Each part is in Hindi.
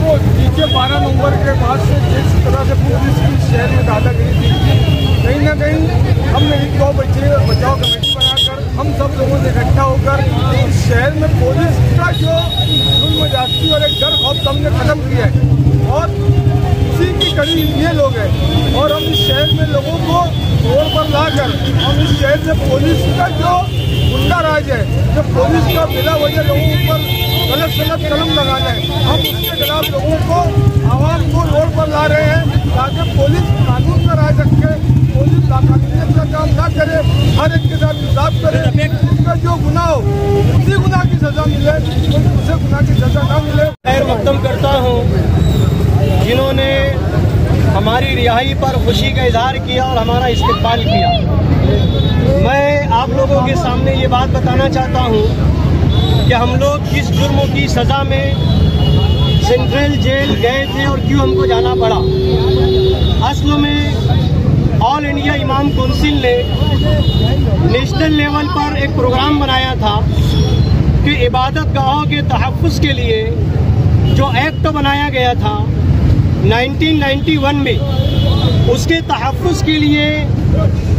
देखो नीचे 12 नवंबर के बाद से जिस तरह से पुलिस की शहर में दादागिरी थी, कहीं ना कहीं हमने एक गौ बचाओ कमेटी बनाकर हम सब लोगों ने इकट्ठा होकर इस शहर में पुलिस का जो जुल्म जाती और एक डर खौफ हमने खत्म किया है और उसी की कड़ी ये लोग हैं। और हम इस शहर में लोगों को रोड पर लाकर हम इस शहर से पुलिस का जो गुंडा राज है, जो पुलिस का बिला वजह लोगों पर गलत सलत कलम लगाना है, हम उसके खिलाफ लोगों को आवाम को रोड पर ला रहे हैं ताकि पुलिस कानून का राज रखे, पुलिस लाकानूनियत का काम ना करे, हर एक के साथ इंसाफ करे, उसका जो गुनाह हो उसी गुनाह की सजा मिले, दूसरे गुनाह की सजा ना मिले। खैर मकदम करता हूँ जिन्होंने हमारी रिहाई पर खुशी का इजहार किया और हमारा इस्तकबाल किया। मैं आप लोगों के सामने ये बात बताना चाहता हूँ कि हम लोग किस जुर्म की सज़ा में सेंट्रल जेल गए थे और क्यों हमको जाना पड़ा। असल में ऑल इंडिया इमाम काउंसिल ने नेशनल लेवल पर एक प्रोग्राम बनाया था कि इबादत गाहों के तहफ़्फ़ुज़ के लिए जो एक्ट बनाया गया था 1991 में, उसके तहफ़्फ़ुज़ के लिए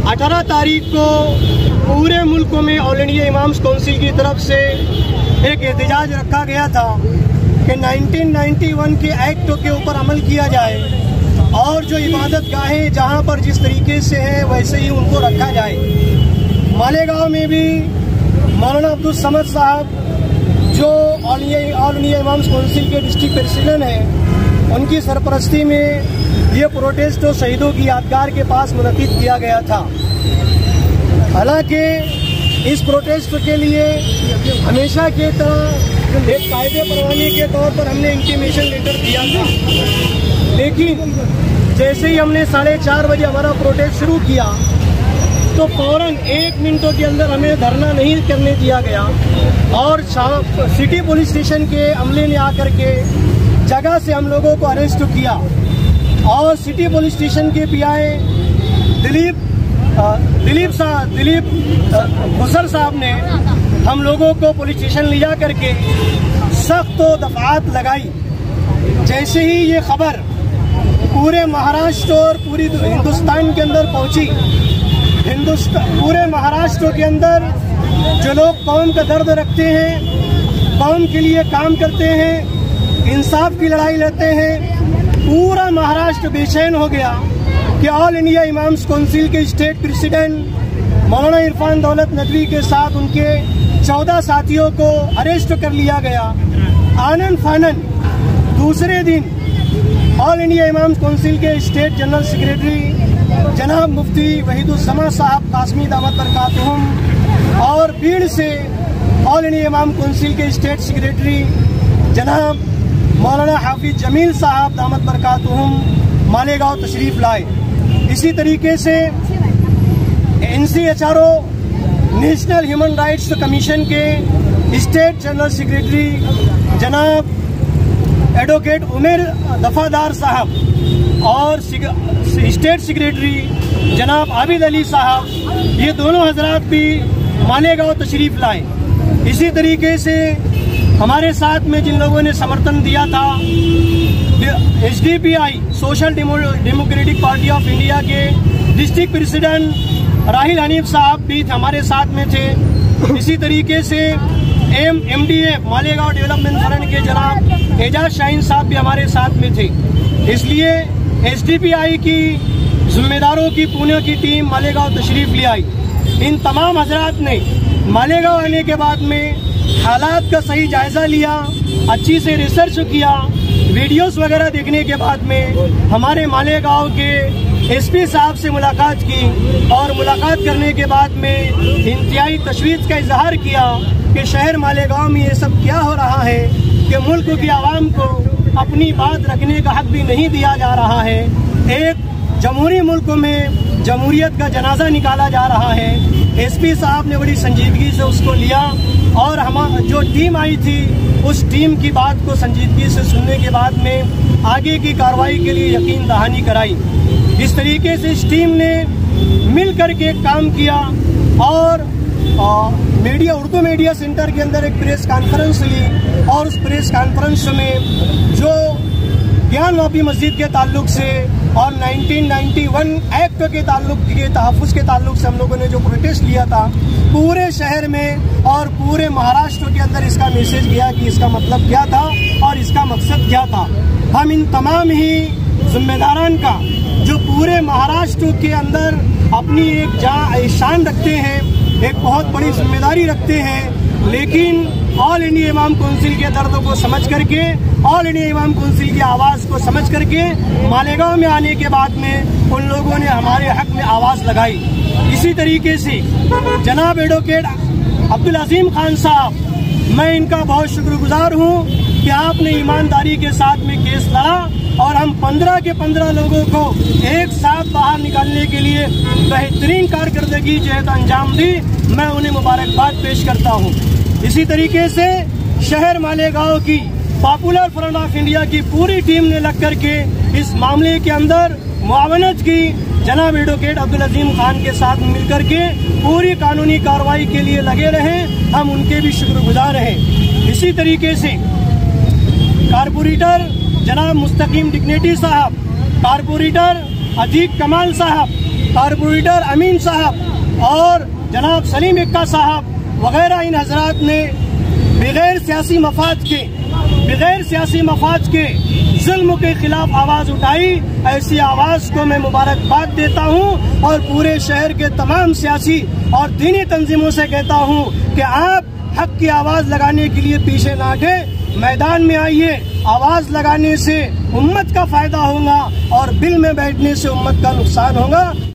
18 तारीख को पूरे मुल्क में ऑल इंडिया इमाम्स काउंसिल की तरफ से एक एहतजाज रखा गया था कि 1991 के एक्ट के ऊपर अमल किया जाए और जो इबादत गाहें जहां पर जिस तरीके से हैं वैसे ही उनको रखा जाए। मालेगांव में भी मौलाना अब्दुल समद साहब जो ऑल इंडिया इमाम्स काउंसिल के डिस्ट्रिक्ट प्रेसिडेंट हैं, उनकी सरपरस्ती में ये प्रोटेस्ट तो शहीदों की यादगार के पास मुनक़िद किया गया था। हालांकि इस प्रोटेस्ट के लिए हमेशा के तरह एक कायदे परवाने के तौर पर हमने इंटीमेशन लेटर दिया था, लेकिन जैसे ही हमने 4:30 बजे हमारा प्रोटेस्ट शुरू किया तो फौरन 1 मिनटों के अंदर हमें धरना नहीं करने दिया गया और सिटी पुलिस स्टेशन के अमले ने आकर के जगह से हम लोगों को अरेस्ट किया और सिटी पुलिस स्टेशन के पीआई दिलीप गुसर साहब ने हम लोगों को पुलिस स्टेशन ले जा करके सख्त दफात लगाई। जैसे ही ये खबर पूरे महाराष्ट्र और पूरी हिंदुस्तान के अंदर पहुंची, पूरे महाराष्ट्र के अंदर जो लोग कौम का दर्द रखते हैं, कौम के लिए काम करते हैं, इंसाफ की लड़ाई लड़ते हैं, पूरा महाराष्ट्र बेचैन हो गया कि ऑल इंडिया इमाम्स काउंसिल के स्टेट प्रेसिडेंट मौलाना इरफान दौलत नदवी के साथ उनके 14 साथियों को अरेस्ट कर लिया गया। आनन फानन दूसरे दिन ऑल इंडिया इमाम्स काउंसिल के स्टेट जनरल सेक्रेटरी जनाब मुफ्ती वहीदुज़्ज़मा साहब कासमी दामत बरकातुहुम और भीड़ से ऑल इंडिया इमाम काउंसिल के स्टेट सेक्रेटरी जनाब मौलाना हाफिज जमील साहब दामत बरकातुहुम मालेगांव तशरीफ लाए। इसी तरीके से NCHRO national human rights commission के स्टेट जनरल सेक्रेटरी जनाब एडवोकेट उमेर दफादार साहब और स्टेट सेक्रेटरी जनाब आबिद अली साहब, ये दोनों हजरात भी मालेगांव तशरीफ लाए। इसी तरीके से हमारे साथ में जिन लोगों ने समर्थन दिया था, SDPI social democratic party of India के डिस्ट्रिक्ट प्रेसिडेंट राहिल हनीफ साहब भी हमारे साथ में थे। इसी तरीके से MDA मालेगांव डेवलपमेंट फ्रंट के जनाब एजाज शाहीन साहब भी हमारे साथ में थे। इसलिए SDPI की जिम्मेदारों की पुणे की टीम मालेगांव तशरीफ ले आई। इन तमाम हजरात ने मालेगांव आने के बाद में हालात का सही जायजा लिया, अच्छी से रिसर्च किया, वीडियोस वगैरह देखने के बाद में हमारे मालेगांव के SP साहब से मुलाकात की और मुलाकात करने के बाद में इंतहाई तशवीश का इजहार किया कि शहर मालेगांव में ये सब क्या हो रहा है कि मुल्क की आवाम को अपनी बात रखने का हक भी नहीं दिया जा रहा है। एक जमहूरी मुल्क में जमहूरियत का जनाजा निकाला जा रहा है। SP साहब ने बड़ी संजीदगी से उसको लिया और हम जो टीम आई थी उस टीम की बात को संजीदगी से सुनने के बाद में आगे की कार्रवाई के लिए यकीन दहानी कराई। इस तरीके से इस टीम ने मिल कर के काम किया और उर्दू मीडिया सेंटर के अंदर एक प्रेस कॉन्फ्रेंस ली और उस प्रेस कॉन्फ्रेंस में जो वापी मस्जिद के ताल्लुक से और 1991 एक्ट के ताल्लुक के तहफ़्फ़ुज़ के ताल्लुक से हम लोगों ने जो प्रोटेस्ट लिया था, पूरे शहर में और पूरे महाराष्ट्र के अंदर इसका मैसेज गया कि इसका मतलब क्या था और इसका मकसद क्या था। हम इन तमाम ही जिम्मेदारान का जो पूरे महाराष्ट्र के अंदर अपनी एक शान रखते हैं, एक बहुत बड़ी जिम्मेदारी रखते हैं, लेकिन ऑल इंडिया इमाम काउंसिल के दर्द को समझ करके, ऑल इंडिया इमाम काउंसिल की आवाज़ को समझ करके मालेगांव में आने के बाद में उन लोगों ने हमारे हक में आवाज़ लगाई। इसी तरीके से जनाब एडवोकेट अब्दुल अजीम खान साहब, मैं इनका बहुत शुक्रगुजार हूँ कि आपने ईमानदारी के साथ में केस लड़ा और हम 15 के 15 लोगों को एक साथ बाहर निकालने के लिए बेहतरीन कारकर्दगी जो है तो अंजाम दी। मैं उन्हें मुबारकबाद पेश करता हूँ। इसी तरीके से शहर मालेगांव की पॉपुलर फ्रंट ऑफ इंडिया की पूरी टीम ने लग करके इस मामले के अंदर मुआवनत की। जनाब एडवोकेट अब्दुल अजीम खान के साथ मिलकर के पूरी कानूनी कार्रवाई के लिए लगे रहे, हम उनके भी शुक्रगुजार हैं। इसी तरीके से कारपोरेटर जनाब मुस्तकीम डिग्नेटी साहब, कारपोरेटर अजीब कमाल साहब, कारपोरेटर अमीन साहब और जनाब सलीम इक्का साहब वगैरह, इन हजरात ने बगैर सियासी मफाद के जुल्म के खिलाफ आवाज़ उठाई। ऐसी आवाज़ को मैं मुबारकबाद देता हूँ और पूरे शहर के तमाम सियासी और दीनी तंजीमों से कहता हूँ कि आप हक की आवाज़ लगाने के लिए पीछे ना हटें, मैदान में आइए। आवाज़ लगाने से उम्मत का फ़ायदा होगा और बिल में बैठने से उम्मत का नुकसान होगा।